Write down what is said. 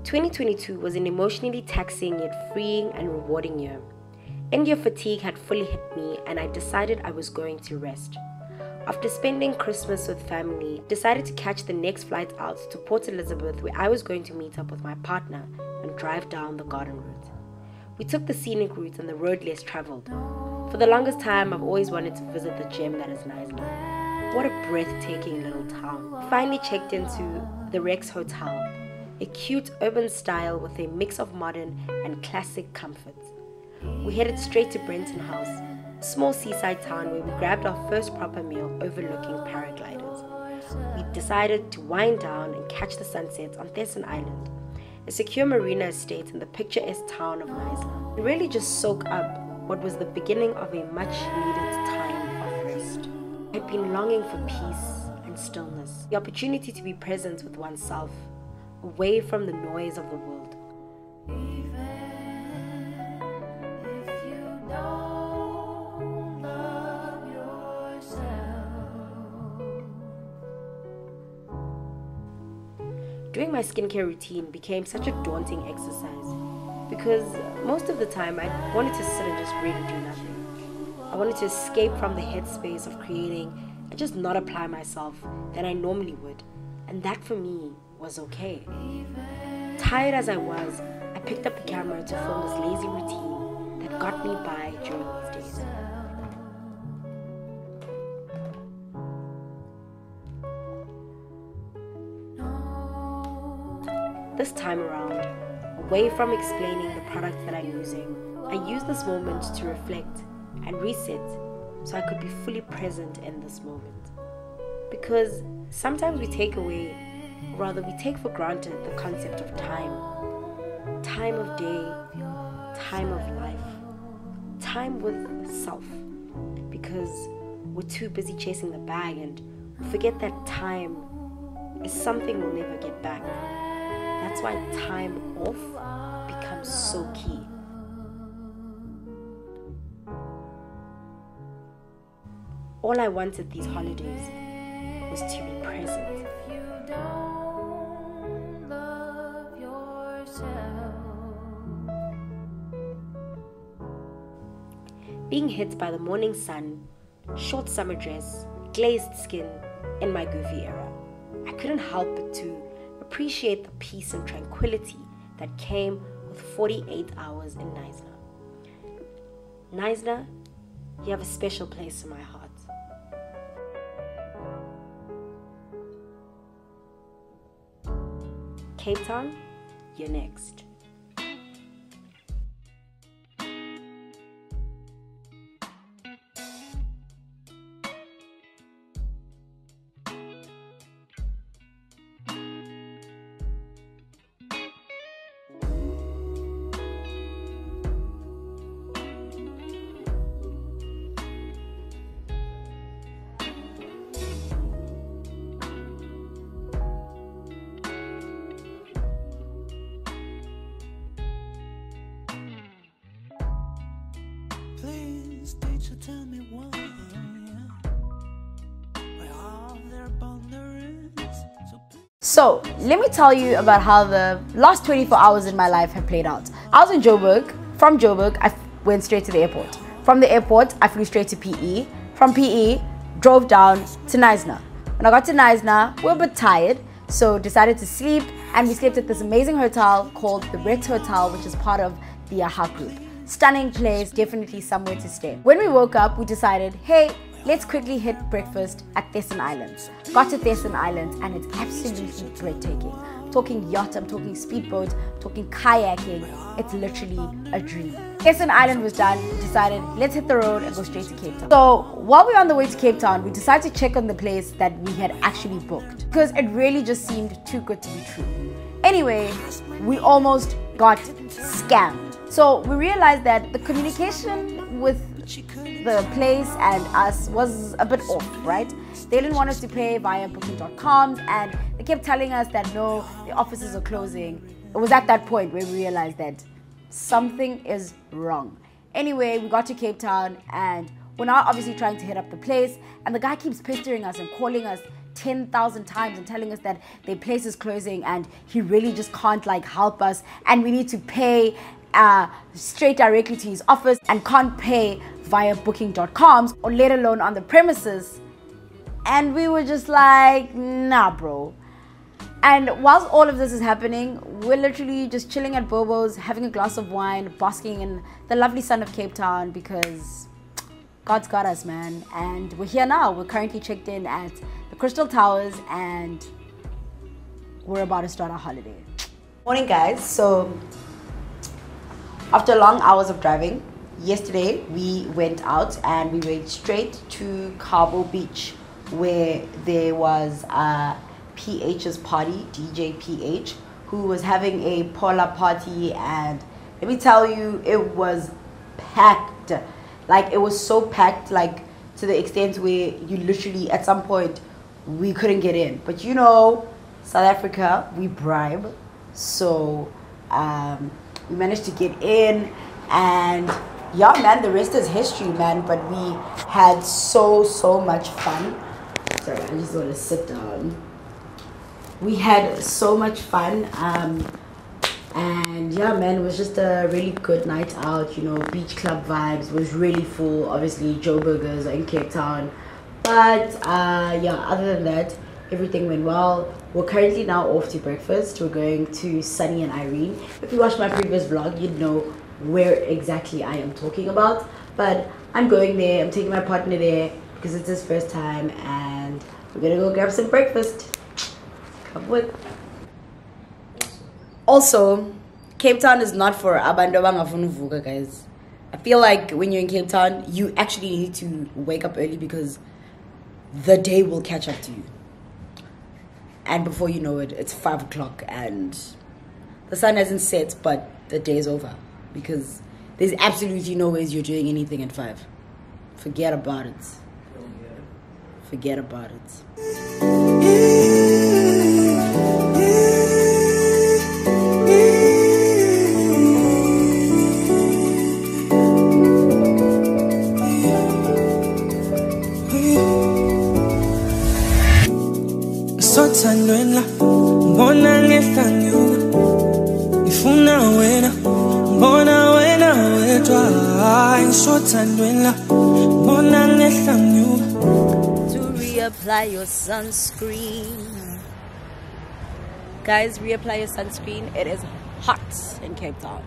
2022 was an emotionally taxing yet freeing and rewarding year. India fatigue had fully hit me and I decided I was going to rest. After spending Christmas with family, decided to catch the next flight out to Port Elizabeth, where I was going to meet up with my partner and drive down the garden route. We took the scenic route and the road less traveled. For the longest time, I've always wanted to visit the gem that is Knysna. What a breathtaking little town. Finally checked into the Rex Hotel, a cute urban style with a mix of modern and classic comfort. We headed straight to Brenton House, a small seaside town where we grabbed our first proper meal overlooking paragliders. We decided to wind down and catch the sunset on Knysna Island, a secure marina estate in the picturesque town of Knysna, and really just soak up what was the beginning of a much-needed time of rest. I'd been longing for peace and stillness, the opportunity to be present with oneself, away from the noise of the world. Doing my skincare routine became such a daunting exercise because most of the time I wanted to sit and just really do nothing. I wanted to escape from the headspace of creating and just not apply myself than I normally would, and that for me was okay. Tired as I was, I picked up the camera to film this lazy routine that got me by during these days. This time around, away from explaining the product that I'm using, I use this moment to reflect and reset so I could be fully present in this moment. Because sometimes we take away, or rather we take for granted, the concept of time. Time of day, time of life, time with self. Because we're too busy chasing the bag and we forget that time is something we'll never get back. That's why time off becomes so key. All I wanted these holidays was to be present. Being hit by the morning sun, short summer dress, glazed skin in my goofy era, I couldn't help but to appreciate the peace and tranquility that came with 48 hours in Knysna. Knysna, you have a special place in my heart. Cape Town, you're next. Please, teacher, tell me why. Why are there boundaries? So, let me tell you about how the last 24 hours in my life have played out. I was in Joburg. From Joburg, I went straight to the airport. From the airport, I flew straight to PE. From PE, drove down to Knysna. When I got to Knysna, we were a bit tired, so decided to sleep, and we slept at this amazing hotel called the Rex Hotel, which is part of the AHA group. Stunning place, definitely somewhere to stay. When we woke up, we decided, hey, let's quickly hit breakfast at Knysna Islands. Got to Knysna Islands and it's absolutely breathtaking. I'm talking yacht, I'm talking speedboat, talking kayaking. It's literally a dream. Knysna Island was done, we decided, let's hit the road and go straight to Cape Town. So while we were on the way to Cape Town, we decided to check on the place that we had actually booked because it really just seemed too good to be true. Anyway, we almost got scammed. So we realized that the communication with the place and us was a bit off, right? They didn't want us to pay via booking.com and they kept telling us that no, the offices are closing. It was at that point where we realized that something is wrong. Anyway, we got to Cape Town and we're now obviously trying to hit up the place, and the guy keeps pestering us and calling us 10,000 times and telling us that their place is closing and he really just can't like help us, and we need to pay straight directly to his office and can't pay via booking.coms or let alone on the premises. And we were just like, nah bro. And whilst all of this is happening, we're literally just chilling at Bobo's, having a glass of wine, basking in the lovely sun of Cape Town, because God's got us, man. And we're here now. We're currently checked in at the Crystal Towers and we're about to start our holiday. Morning guys. So after long hours of driving, yesterday we went out and we went straight to Cabo Beach, where there was PH's party, DJ PH, who was having a polar party, and let me tell you, it was packed. Like, it was so packed, like to the extent where you literally at some point we couldn't get in. But you know, South Africa, we bribe, so we managed to get in, and yeah man, the rest is history, man. But we had so much fun. Sorry, I just want to sit down. We had so much fun, and yeah man, it was just a really good night out, you know, beach club vibes. It was really full. Obviously Joe Burgers are in Cape Town, but yeah, other than that, everything went well. We're currently now off to breakfast. We're going to Sunny and Irene. If you watched my previous vlog, you'd know where exactly I am talking about, but I'm going there. I'm taking my partner there because it's his first time, and we're gonna go grab some breakfast. Also, Cape Town is not for abantu abangafuna uvuka, guys. I feel like when you're in Cape Town, you actually need to wake up early because the day will catch up to you. And before you know it, it's 5 o'clock and the sun hasn't set, but the day is over because there's absolutely no ways you're doing anything at 5. Forget about it. Forget about it. Sothandweni ngibona ngehla nyuka, ngifuna wena, ngibona wena wedwa. Hayi sothandweni ngibona ngehla nyuka. To reapply your sunscreen. Guys, reapply your sunscreen. It is hot in Cape Town.